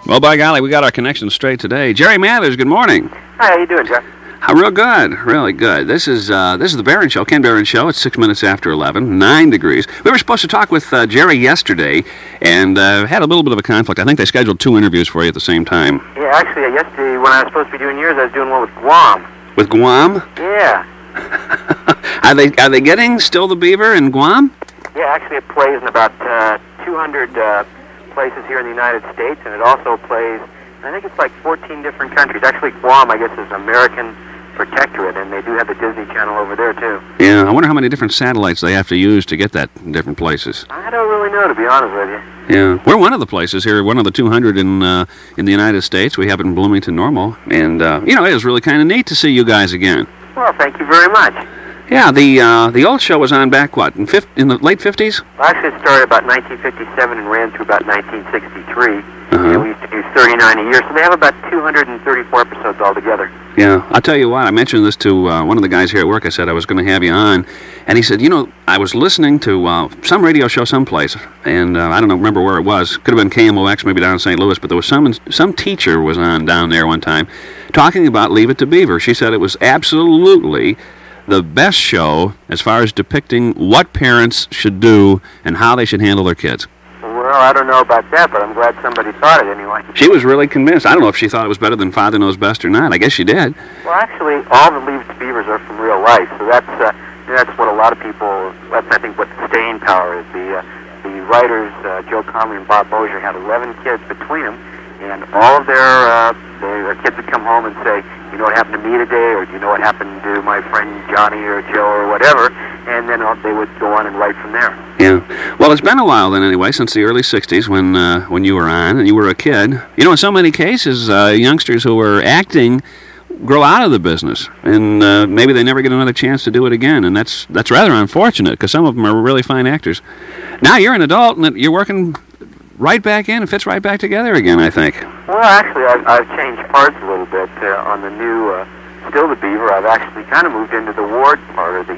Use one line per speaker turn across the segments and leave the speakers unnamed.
Well, by golly, we got our connection straight today. Jerry Mathers, good morning.
Hi, how you doing, Jeff?
Real good, really good. This is the Behrens Show, Ken Behrens Show. It's 6 minutes after 11, 9 degrees. We were supposed to talk with Jerry yesterday, and had a little bit of a conflict. I think they scheduled 2 interviews for you at the same time.
Yeah, actually, yesterday when I was supposed to be doing yours, I was doing one with Guam.
With Guam?
Yeah.
Are they getting Still the Beaver in Guam?
Yeah, actually, it plays in about 200 places here in the United States, and it also plays, I think it's like 14 different countries. Actually, Guam, I guess, is an American protectorate, and they do have the Disney Channel over there, too.
Yeah, I wonder how many different satellites they have to use to get that in different places.
I don't really know, to be honest with you.
Yeah, we're one of the places here, one of the 200 in the United States. We have it in Bloomington, Normal, and, it was really kind of neat to see you guys again.
Well, thank you very much.
Yeah, the old show was on back, what, in the late 50s?
Well, actually, it started about 1957 and ran through about 1963.
Uh-huh.
And we used to do 39 a year, so they have about 234 episodes altogether.
Yeah, I'll tell you what, I mentioned this to one of the guys here at work. I said I was going to have you on, and he said, I was listening to some radio show someplace, and I don't remember where it was. Could have been KMOX, maybe down in St. Louis, but there was some teacher was on down there one time talking about Leave It to Beaver. She said it was absolutely the best show as far as depicting what parents should do and how they should handle their kids.
Well, I don't know about that, but I'm glad somebody thought it anyway.
She was really convinced. I don't know if she thought it was better than Father Knows Best or not. I guess she did.
Well, actually, all the Leave It to Beavers are from real life, so that's what a lot of people, that's, I think, what the staying power is. The writers, Joe Conley and Bob Mosier, had 11 kids between them, and all of their kids would come home and say, you know what happened to me today, or do you know what happened to my friend Johnny or Joe or whatever, and then they would go on and write from there.
Yeah. Well, it's been a while then anyway, since the early 60s when you were on and you were a kid. In so many cases, youngsters who were acting grow out of the business, and maybe they never get another chance to do it again, and that's rather unfortunate, because some of them are really fine actors. Now you're an adult, and you're working right back in. It fits right back together again, I think.
Well, actually, I've changed parts a little bit on the new Still the Beaver. I've actually kind of moved into the Ward part, or the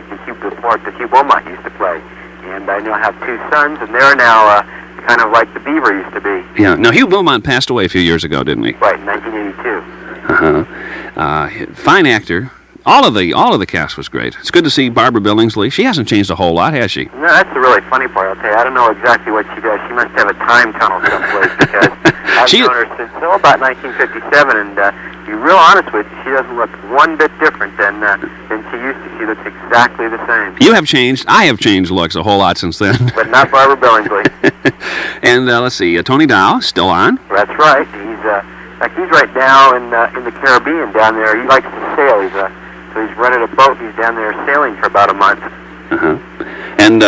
part that Hugh Beaumont used to play. And I now have 2 sons, and they're now kind of like the Beaver used to be.
Yeah. Now, Hugh Beaumont passed away a few years ago, didn't he?
Right, in 1982.
Fine actor. All of the cast was great. It's good to see Barbara Billingsley. She hasn't changed a whole lot, has she?
No, that's the really funny part, I'll tell you. I don't know exactly what she does. She must have a time tunnel someplace, because I've known her since about 1957, and to be real honest with you, she doesn't look one bit different than she used to. She looks exactly the same. You have changed.
I have changed looks a whole lot since then.
But not Barbara Billingsley.
And let's see, Tony Dow, still on?
That's right. He's right now in the Caribbean down there. He likes to sail. So he's rented a boat. He's down there sailing for about a month.
And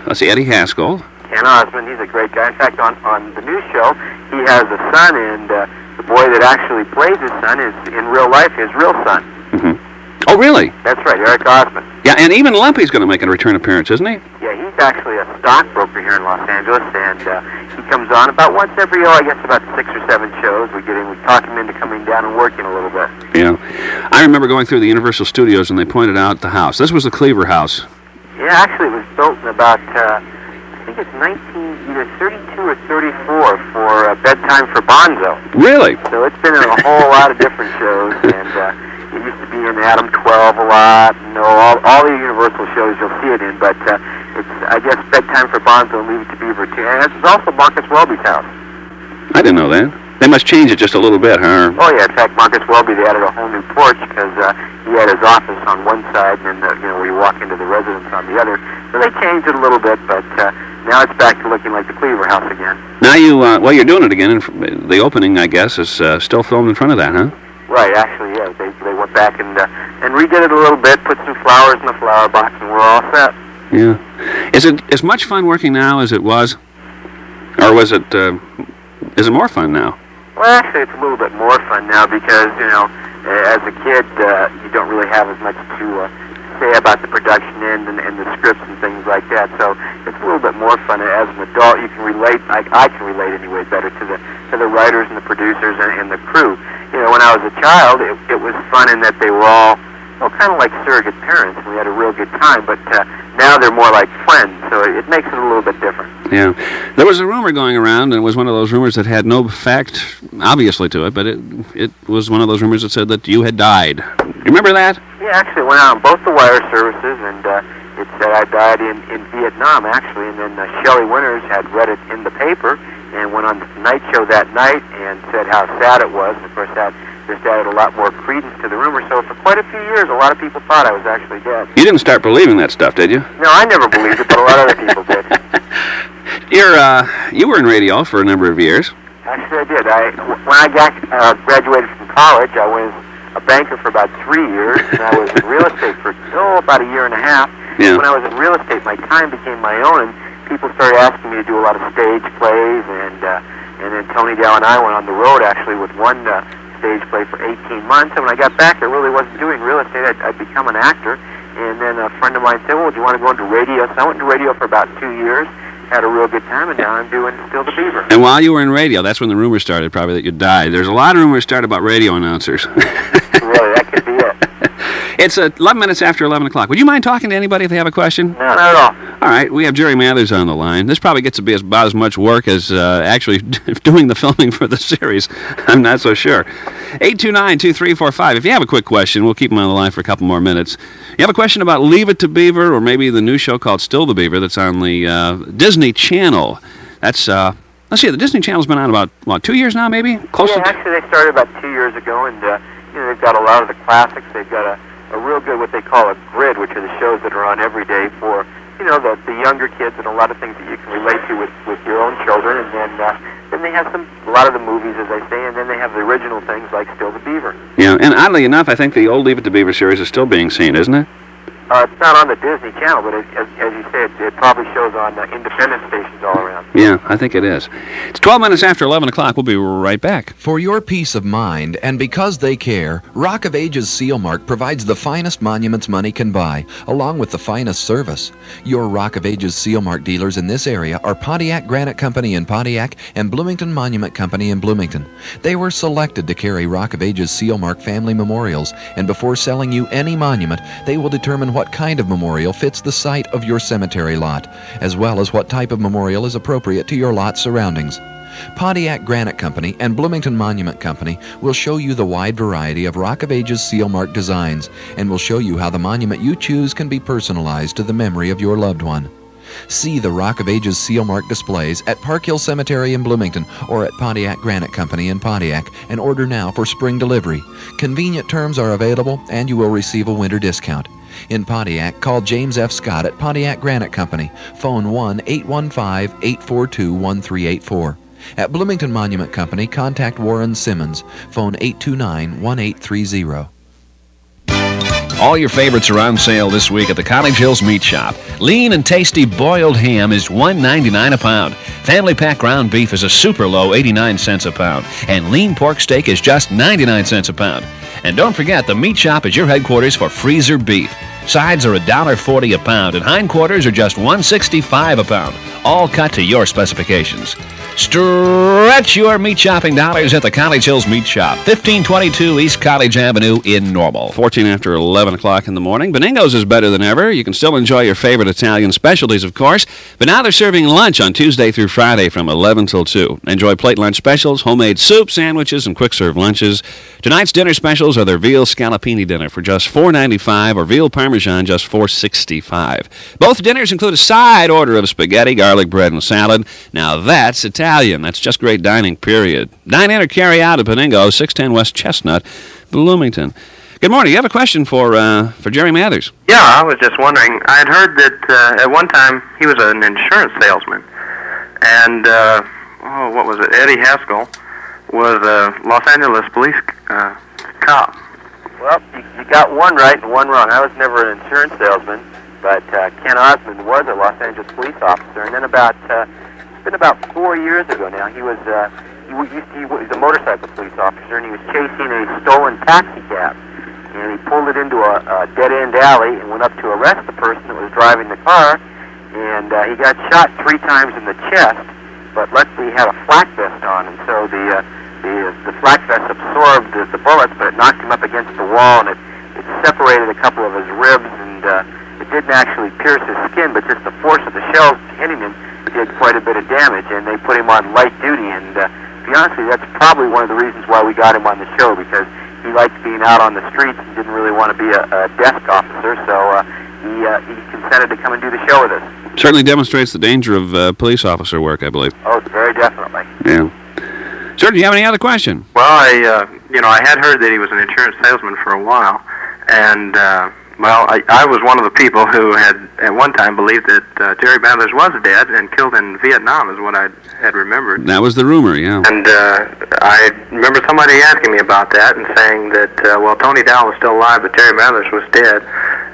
let's see, Eddie Haskell.
Ken Osmond, he's a great guy. In fact, on the new show, he has a son, and the boy that actually plays his son is, in real life, his real son.
Oh, really?
That's right, Eric Osmond.
Yeah, and even Lumpy's going to make a return appearance, isn't he?
Yeah, he's actually a stockbroker here in Los Angeles, and he comes on about once every, I guess about 6 or 7 shows. We talk him into coming down and working a little bit.
Yeah. I remember going through the Universal Studios, and they pointed out the house. This was the Cleaver house.
Yeah, actually, it was built in about, I think it's either 32 or 34 for Bedtime for Bonzo.
Really?
So it's been in a whole lot of different shows, and it used to be in Adam 12 a lot. All the Universal shows you'll see it in, but it's, I guess, Bedtime for Bonzo and Leave It to Beaver, too. And it's also Marcus Welby's house.
I didn't know that. They must change it just a little bit, huh?
Oh, yeah. In fact, Marcus Welby, they added a whole new porch, because he had his office on one side, and then, where you walk into the residence on the other. So they changed it a little bit, but now it's back to looking like the Cleaver house again. Now
you're doing it again, and the opening, I guess, is still filmed in front of that, huh?
Right, actually, yeah. They went back and redid it a little bit, put some flowers in the flower box, and we're all set.
Yeah. Is it as much fun working now as it was? Or is it more fun now?
Well, actually, it's a little bit more fun now because, as a kid, you don't really have as much to say about the production end and the scripts and things like that. So it's a little bit more fun. As an adult, you can relate. I can relate anyway better to the writers and the producers and the crew. When I was a child, it was fun in that they were all well, kind of like surrogate parents. We had a real good time, but now they're more like friends, so it makes it a little bit different.
Yeah. There was a rumor going around, and it was one of those rumors that had no fact, obviously, to it, but it was one of those rumors that said that you had died. Do you remember that?
Yeah, actually, it went out on both the wire services, and it said I died in Vietnam, actually, and then Shelley Winters had read it in the paper and went on the Tonight Show that night and said how sad it was, and of course that just added a lot more credence to the rumor. So for quite a few years, a lot of people thought I was actually dead.
You didn't start believing that stuff, did you?
No, I never believed it, but a lot of other people did.
You were in radio for a number of years.
Actually, I did. When I graduated from college, I was a banker for about 3 years, and I was in real estate for about a year and a half.
Yeah.
When I was in real estate, my time became my own, and people started asking me to do a lot of stage plays, and then Tony Dow and I went on the road, actually, with one stage play for 18 months, and when I got back, I really wasn't doing real estate. I'd become an actor, and then a friend of mine said, well, do you want to go into radio? So I went into radio for about 2 years, had a real good time, and now I'm doing Still the Beaver.
And while you were in radio, that's when the rumors started, probably, that you died. There's a lot of rumors started about radio announcers.
Really, that could be it.
It's 11 minutes after 11 o'clock. Would you mind talking to anybody if they have a question?
No, not at all.
All right, we have Jerry Mathers on the line. This probably gets to be about as much work as actually doing the filming for the series. I'm not so sure. 829-2345. If you have a quick question, we'll keep them on the line for a couple more minutes. You have a question about Leave It to Beaver, or maybe the new show called Still the Beaver that's on the Disney Channel. That's, let's see, the Disney Channel's been on about, 2 years now, maybe?
Actually, they started about 2 years ago, and they've got a lot of the classics. They've got a real good, what they call a grid, which are the shows that are on every day for, the younger kids, and a lot of things that you can relate to with your own children. And then they have a lot of the movies, as I say, and then they have the original things like Still the Beaver.
Yeah, and oddly enough, I think the old Leave It to Beaver series is still being seen, isn't it?
It's not on the Disney Channel, but as you said, it probably shows on independent stations all around.
Yeah, I think it is. It's 12 minutes after 11 o'clock. We'll be right back.
For your peace of mind, and because they care, Rock of Ages Seal Mark provides the finest monuments money can buy, along with the finest service. Your Rock of Ages Seal Mark dealers in this area are Pontiac Granite Company in Pontiac and Bloomington Monument Company in Bloomington. They were selected to carry Rock of Ages Seal Mark family memorials, and before selling you any monument, they will determine what kind of memorial fits the site of your cemetery lot, as well as what type of memorial is appropriate to your lot surroundings. Pontiac Granite Company and Bloomington Monument Company will show you the wide variety of Rock of Ages Seal Mark designs, and will show you how the monument you choose can be personalized to the memory of your loved one. See the Rock of Ages Seal Mark displays at Park Hill Cemetery in Bloomington or at Pontiac Granite Company in Pontiac, and order now for spring delivery. Convenient terms are available, and you will receive a winter discount. In Pontiac, call James F. Scott at Pontiac Granite Company. Phone 1-815-842-1384. At Bloomington Monument Company, contact Warren Simmons. Phone 829-1830.
All your favorites are on sale this week at the College Hills Meat Shop. Lean and tasty boiled ham is $1.99 a pound. Family pack ground beef is a super low 89 cents a pound. And lean pork steak is just 99 cents a pound. And don't forget, the Meat Shop is your headquarters for freezer beef. Sides are $1.40 a pound, and hindquarters are just $1.65 a pound. All cut to your specifications. Stretch your meat shopping dollars at the College Hills Meat Shop, 1522 East College Avenue in Normal.
14 after 11 o'clock in the morning. Benigno's is better than ever. You can still enjoy your favorite Italian specialties, of course, but now they're serving lunch on Tuesday through Friday from 11 till 2. Enjoy plate lunch specials, homemade soup, sandwiches, and quick-serve lunches. Tonight's dinner specials are their veal scallopini dinner for just $4.95 or veal parmesan just $4.65. Both dinners include a side order of spaghetti, garlic bread, and salad. Now that's Italian. That's just great dining, period. Dine in or carry out at Benigno, 610 West Chestnut, Bloomington. Good morning. You have a question for Jerry Mathers.
Yeah, I was just wondering. I had heard that at one time he was an insurance salesman, and what was it? Eddie Haskell was a Los Angeles police cop.
Well, you got one right and one wrong. I was never an insurance salesman, but Ken Osmond was a Los Angeles police officer, and then it's been about 4 years ago now, he was a motorcycle police officer, and he was chasing a stolen taxi cab. And he pulled it into a dead-end alley and went up to arrest the person that was driving the car. And he got shot 3 times in the chest, but luckily he had a flak vest on, and so the flak vest absorbed the bullets, but it knocked him up against the wall, and it separated perforated a couple of his ribs, and it didn't actually pierce his skin, but just the force of the shells hitting him did quite a bit of damage, and they put him on light duty. And to be honest with you, that's probably one of the reasons why we got him on the show, because he liked being out on the streets and didn't really want to be a desk officer, so he consented to come and do the show with us.
Certainly demonstrates the danger of police officer work, I believe.
Oh, very definitely.
Yeah. Sir, do you have any other question?
Well, I had heard that he was an insurance salesman for a while, and I was one of the people who had at one time believed that Jerry Mathers was dead and killed in Vietnam, is what I had remembered.
That was the rumor, yeah.
And I remember somebody asking me about that and saying that, Tony Dow was still alive, but Jerry Mathers was dead.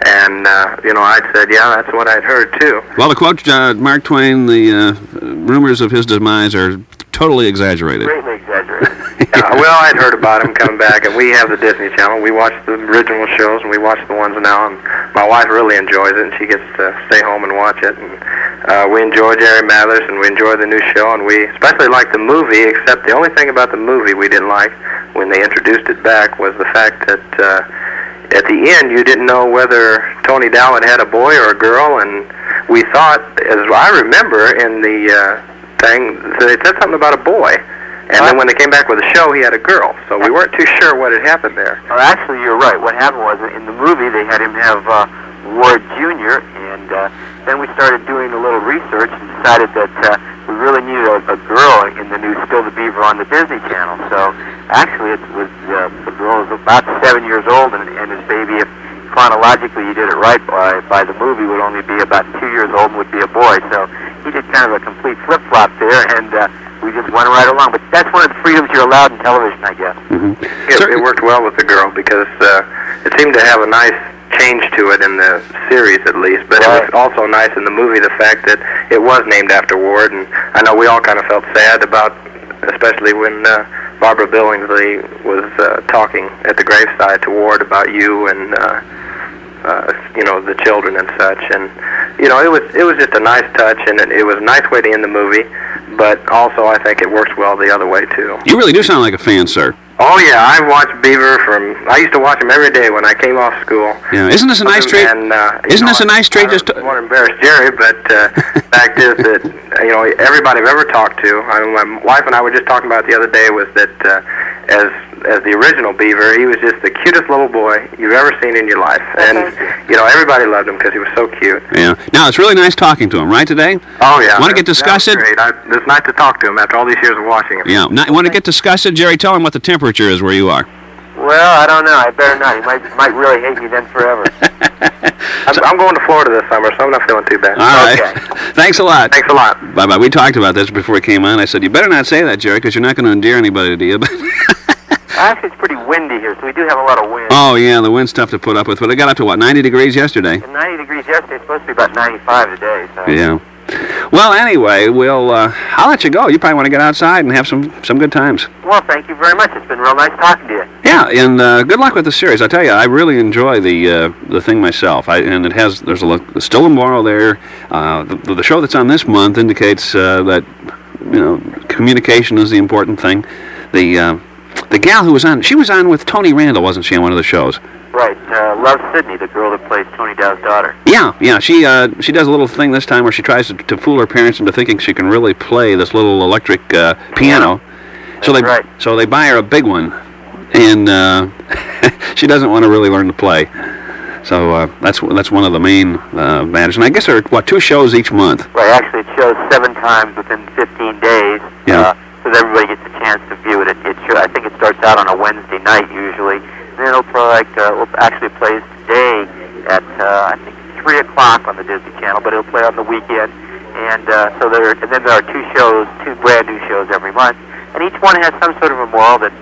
And, I'd said, yeah, that's what I'd heard, too.
Well, to quote Mark Twain, the rumors of his demise are totally exaggerated.
Greatly exaggerated.
Well, I'd heard about him coming back, and we have the Disney Channel. We watch the original shows, and we watch the ones now, and my wife really enjoys it, and she gets to stay home and watch it. And we enjoy Jerry Mathers, and we enjoy the new show, and we especially like the movie, except the only thing about the movie we didn't like when they introduced it back was the fact that at the end you didn't know whether Tony Dow had a boy or a girl, and we thought, as I remember in the thing, they said something about a boy. And then when they came back with the show, he had a girl. So we weren't too sure what had happened there.
Well, actually, you're right. What happened was, in the movie, they had him have Ward Jr., and then we started doing a little research and decided that we really needed a girl in the new Still the Beaver on the Disney Channel. So actually, it was the girl was about 7 years old, and his baby, if chronologically you did it right by the movie, would only be about 2 years old and would be a boy. So he did kind of a complete flip-flop there, and we just went right along. But that's one of the freedoms you're allowed in television, I guess.
Mm-hmm.
It worked well with the girl because it seemed to have a nice change to it in the series, at least. But It was also nice in the movie, the fact that it was named after Ward. And I know we all kind of felt sad about, especially when Barbara Billingsley was talking at the graveside to Ward about you and the children and such. And it was just a nice touch, and it was a nice way to end the movie. But also, I think it works well the other way too.
You really do sound like a fan, sir.
Oh yeah, I watched Beaver I used to watch him every day when I came off school.
Yeah, isn't this a nice treat? Isn't this a nice treat?
I don't want to embarrass Jerry, but the fact is that everybody I've ever talked to, my wife and I were just talking about it the other day, was that as the original Beaver, he was just the cutest little boy you've ever seen in your life, and everybody loved him because he was so cute.
Yeah. Now it's really nice talking to him, right? Today.
Oh yeah.
Want to get disgusted?
Great. It's nice to talk to him after all these years of watching him.
Yeah. Now, want to get disgusted, Jerry? Tell him what the temperature is where you are.
Well, I don't know. I better not. He might really hate me then forever.
I'm going to Florida this summer, so I'm not feeling too bad.
All right.
Okay.
Thanks a lot.
Thanks a lot.
Bye-bye. We talked about this before we came on. I said, you better not say that, Jerry, because you're not going to endear anybody to you.
Actually, it's pretty windy here, so we do have a lot of wind.
Oh, yeah, the wind's tough to put up with. But it got up to, 90 degrees yesterday?
90 degrees yesterday. It's supposed to be about 95 today. So.
Yeah. Well, anyway, I'll let you go. You probably want to get outside and have some good times.
Well, thank you very much. It's been real nice talking to you.
Yeah, and good luck with the series. I tell you, I really enjoy the thing myself. There's still a moral there. The show that's on this month indicates that communication is the important thing. The gal who was on, she was on with Tony Randall, wasn't she, on one of the shows?
Right, Love Sidney, the girl that plays Tony Dow's daughter.
Yeah, she does a little thing this time where she tries to fool her parents into thinking she can really play this little electric piano. So they buy her a big one, and she doesn't want to really learn to play. So that's one of the main matters. And I guess there are 2 shows each month.
Right, actually it shows 7 times within 15 days.
Yeah.
So that everybody gets a chance to view it. I think it starts out on a Wednesday night usually. And then it'll play actually plays today at I think 3 o'clock on the Disney Channel, but it'll play on the weekend. And then there are 2 brand new shows every month, and each one has some sort of a moral that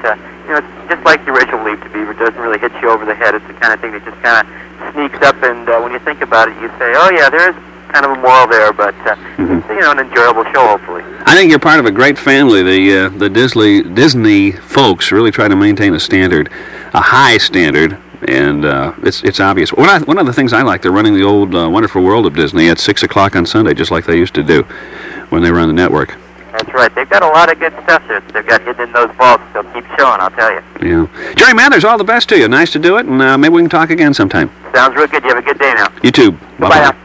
it's just like the original Leave to Beaver. It doesn't really hit you over the head. It's the kind of thing that just kind of sneaks up, and when you think about it, you say, oh yeah, there is kind of a moral there, but it's an enjoyable show, hopefully.
I think you're part of a great family. The Disney folks really try to maintain a standard, a high standard, and it's obvious. One of the things I like, they're running the old Wonderful World of Disney at 6 o'clock on Sunday, just like they used to do when they were on the network.
That's right. They've got a lot of good stuff there. They've got hidden in those vaults. They'll keep showing, I'll tell you.
Yeah. Jerry Mathers, all the best to you. Nice to do it, and maybe we can talk again sometime.
Sounds real good. You have a good day now.
You too.
Bye-bye now.